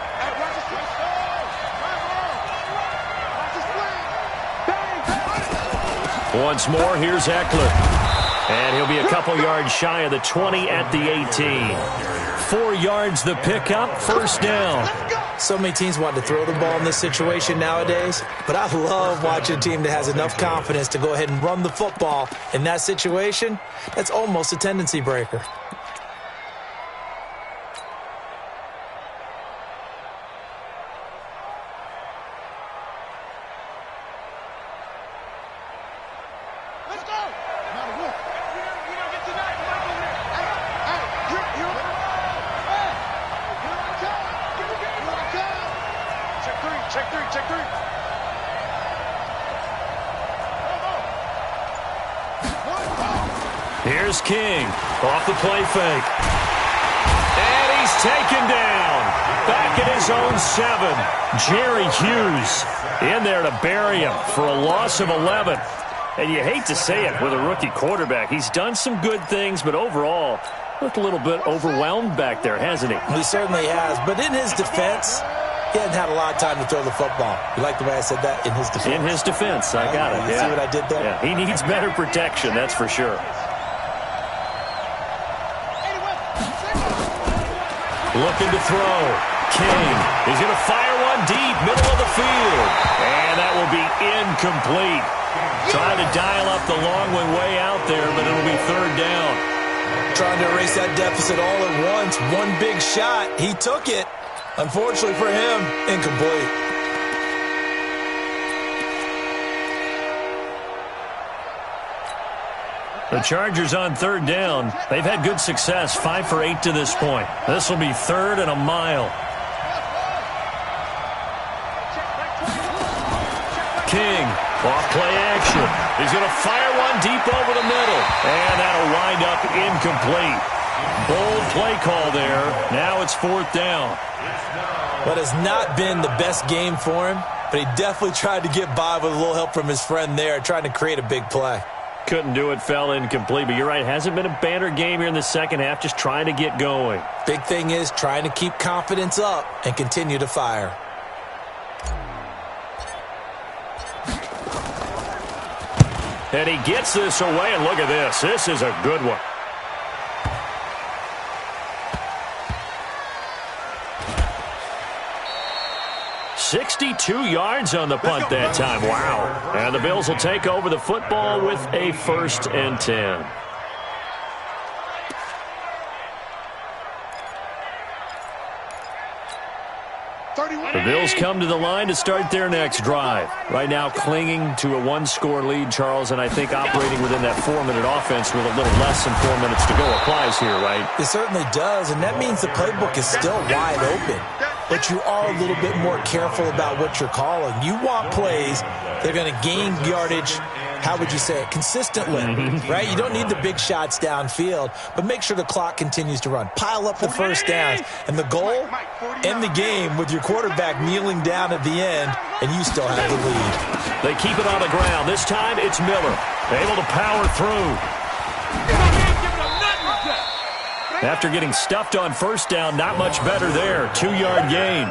Once more, here's Eckler. And he'll be a couple yards shy of the 20 at the 18. 4 yards the pickup, 1st down.
So many teams want to throw the ball in this situation nowadays, but I love watching a team that has enough confidence to go ahead and run the football. In that situation, that's almost a tendency breaker.
Here's King off the play fake. And he's taken down. Back at his own 7. Jerry Hughes in there to bury him for a loss of 11. And you hate to say it with a rookie quarterback. He's done some good things, but overall, looked a little bit overwhelmed back there, hasn't he?
He certainly has. But in his defense, He hasn't had a lot of time to throw the football. You like the way I said that? In his defense.
In his defense, I got it.
You see what I did there?
Yeah, he needs better protection, that's for sure. Looking to throw. King is going to fire one deep, middle of the field. And that will be incomplete. Trying to dial up the long one way out there, but it'll be third down.
Trying to erase that deficit all at once. One big shot. He took it. Unfortunately for him, incomplete.
The Chargers on third down. They've had good success, 5 for 8 to this point. This will be third and a mile. King, off play action. He's going to fire one deep over the middle. And that'll wind up incomplete. Bold play call there. Now it's fourth down.
But has not been the best game for him, but he definitely tried to get by with a little help from his friend there, trying to create a big play.
Couldn't do it, fell incomplete. But you're right, hasn't been a banner game here in the second half, just trying to get going.
Big thing is trying to keep confidence up and continue to fire.
And he gets this away, and look at this. This is a good one. $62 yards on the punt that time. Wow. And the Bills will take over the football with a 1st and 10. The Bills come to the line to start their next drive. Right now clinging to a 1-score lead, Charles, and I think operating within that 4-minute offense with a little less than 4 minutes to go applies here, right?
It certainly does, and that means the playbook is still wide open. But you are a little bit more careful about what you're calling. You want plays that are going to gain yardage, how would you say it, consistently, right? You don't need the big shots downfield, but make sure the clock continues to run. Pile up the first downs, and the goal, end the game with your quarterback kneeling down at the end, and you still have the lead.
They keep it on the ground. This time it's Miller, able to power through. After getting stuffed on first down, not much better there. 2-yard gain.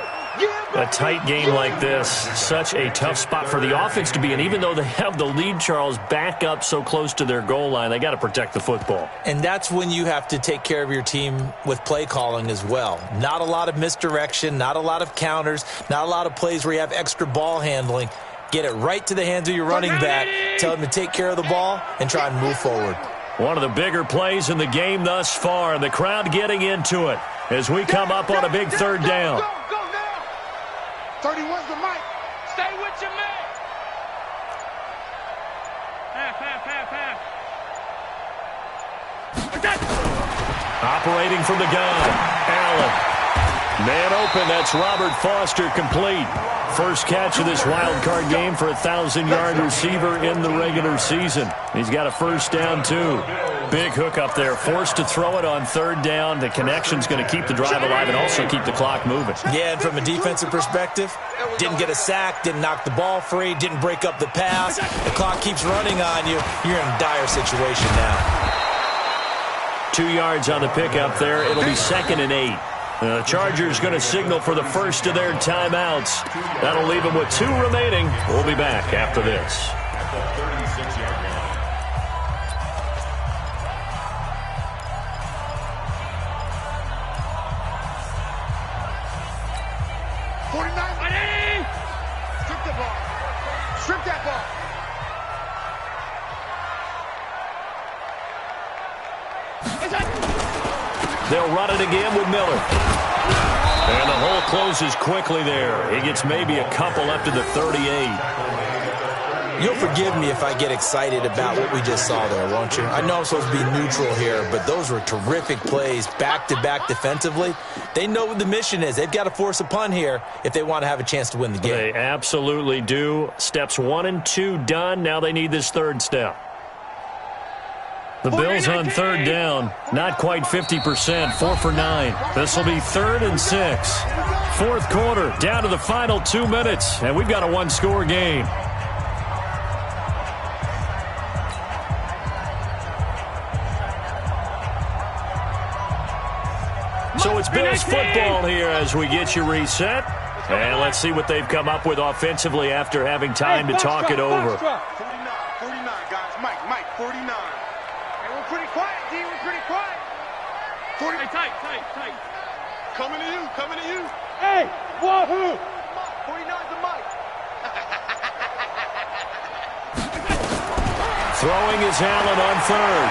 A tight game like this, such a tough spot for the offense to be in. Even though they have the lead, Charles, back up so close to their goal line, they got to protect the football.
And that's when you have to take care of your team with play calling as well. Not a lot of misdirection, not a lot of counters, not a lot of plays where you have extra ball handling. Get it right to the hands of your running back, tell him to take care of the ball, and try and move forward.
One of the bigger plays in the game thus far, and the crowd getting into it as we come up on a big third down.
Go now. 31's the mic. Stay with your man. Half.
Operating from the gun, Allen. Man open, that's Robert Foster, complete. First catch of this wild card game for a 1,000-yard receiver in the regular season. He's got a first down, too. Big hook up there, forced to throw it on third down. The connection's going to keep the drive alive and also keep the clock moving.
Yeah, and from a defensive perspective, didn't get a sack, didn't knock the ball free, didn't break up the pass. The clock keeps running on you. You're in a dire situation now.
2 yards on the pickup there. It'll be 2nd and 8. The Chargers going to signal for the first of their timeouts. That'll leave them with 2 remaining. We'll be back after this.
At the 36-yard line.
Strip the ball. Strip that ball.
They'll run it again with Miller. And the hole closes quickly there. He gets maybe a couple up to the 38.
You'll forgive me if I get excited about what we just saw there, won't you? I know I'm supposed to be neutral here, but those were terrific plays back-to-back defensively. They know what the mission is. They've got to force a punt here if they want to have a chance to win the game.
They absolutely do. Steps 1 and 2 done. Now they need this third step. The Bills on third down, not quite 50%, 4 for 9. This will be 3rd and 6. Fourth quarter, down to the final 2 minutes, and we've got a 1-score game. So it's Bills football here as we get you reset. And let's see what they've come up with offensively after having time to talk it over.
49, guys. Mike, 49. Hey, we're pretty quiet, D. We're pretty quiet. 40. Hey, tight. Coming to you.
Hey, wahoo!
49's a Mike.
Throwing is Allen on third.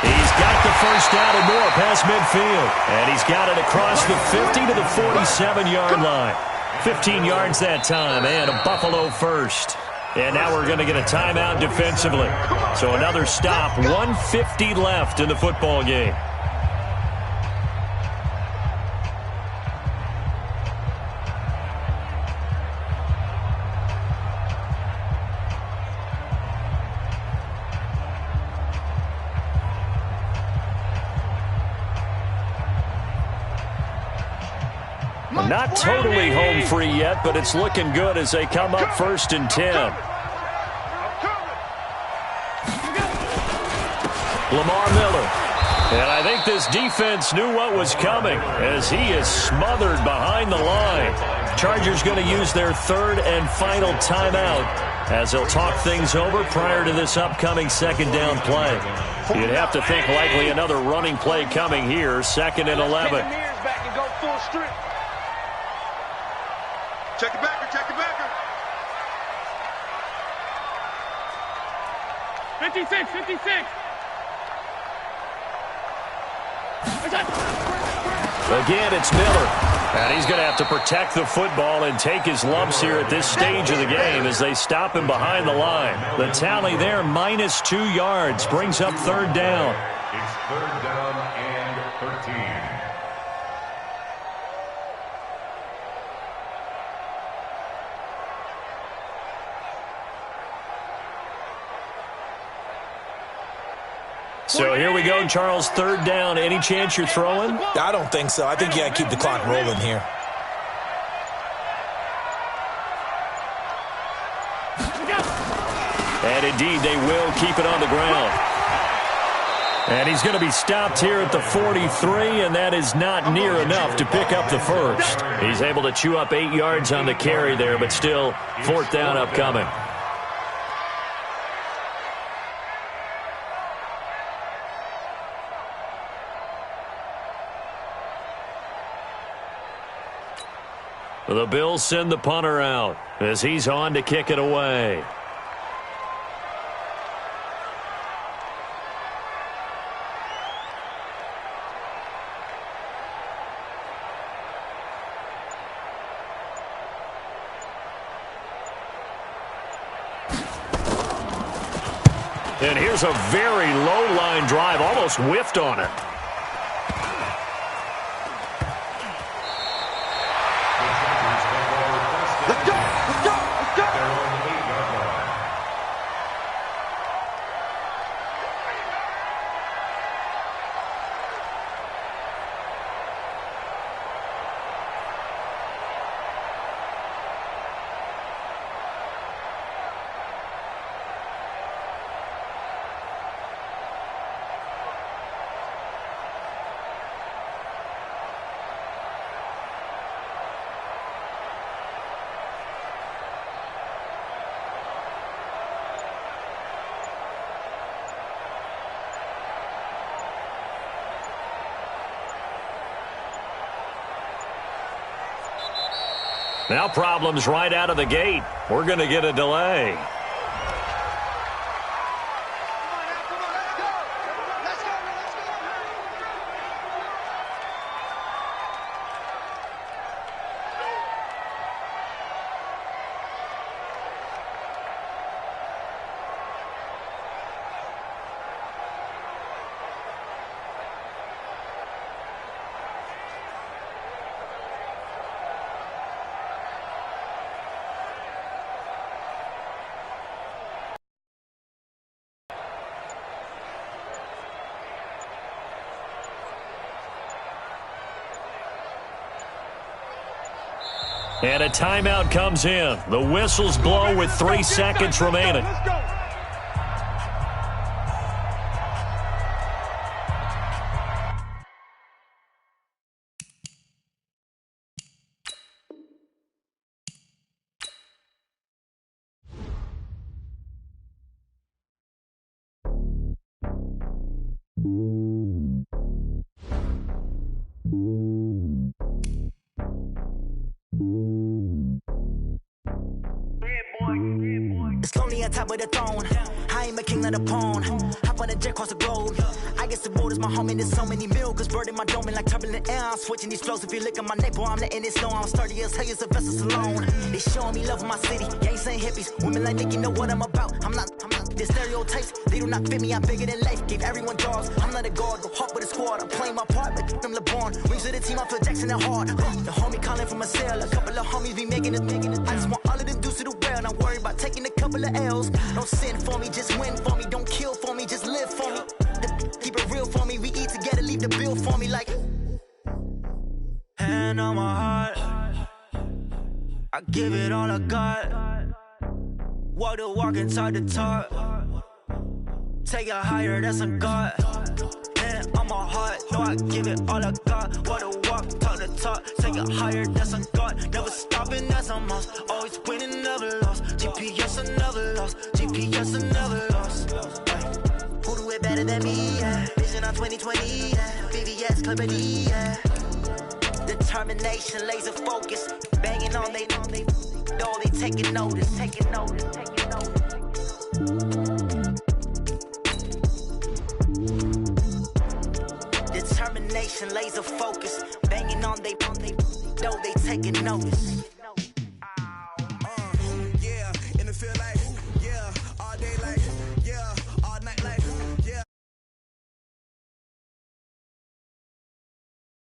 He's got the first down and more past midfield. And he's got it across the 50 to the 47-yard line. 15 yards that time and a Buffalo first. And now we're going to get a timeout defensively. So another stop, 1:50 left in the football game. Not totally home free yet, but it's looking good as they come up 1st and 10. Lamar Miller. And I think this defense knew what was coming as he is smothered behind the line. Chargers going to use their 3rd and final timeout as they'll talk things over prior to this upcoming 2nd down play. You'd have to think likely another running play coming here, 2nd and 11.
Check the backer. 56.
Again, it's Miller. And he's going to have to protect the football and take his lumps here at this stage of the game as they stop him behind the line. The tally there, -2 yards, brings up 3rd down.
It's 3rd down and 13.
So here we go, Charles, 3rd down. Any chance you're throwing?
I don't think so. I think you got to keep the clock rolling here.
And indeed, they will keep it on the ground. And he's going to be stopped here at the 43, and that is not near enough to pick up the first. He's able to chew up 8 yards on the carry there, but still 4th down upcoming. The Bills send the punter out as he's on to kick it away. And here's a very low-line drive, almost whiffed on it. Now problems right out of the gate. We're going to get a delay. And a timeout comes in. The whistles blow with 3 seconds remaining.
top of the throne. I ain't a king of the pawn. Hop on a jet across the globe. I guess the road is my home and there's so many miracles burning my dome like turbulent air. I'm switching these flows. If you look at my neck, boy, I'm letting it snow. I'm sturdy as hell, it's a vessel alone. They showing me love in my city. Gang saying hippies. Women like Nicky know what I'm about. I'm not the stereotypes. They do not fit me. I'm bigger than life. Gave everyone jobs. I'm not a guard. Go hard with a squad. I'm playing my part, but I'm LeBron. Wings to the team. I feel Jackson and hard. The homie calling from a cell. A couple of homies be making it. I just want all of them dudes to the well. Not worried about taking a couple of L's. Don't sin for me, just win for me. Don't kill for me, just live for me. Keep it real for me. We eat together, leave the bill for me like. Hand on my heart, I give it all I got. Walk the walk inside the talk. Take it higher, that's a God. Hand on my heart, no, I give it all I got. Walk the walk, talk the talk. Take it higher, that's a God. Never stopping, that's a must. Always winning, never lost. GPS, I never lost. GPS, I never lost. Who do it better than me? Yeah. Vision on 2020. Yeah. VVS, Clipper D. Yeah. Determination, laser focus. Banging on they know they taking notice. Taking notice. Determination, laser focus. Banging on they know they taking notice.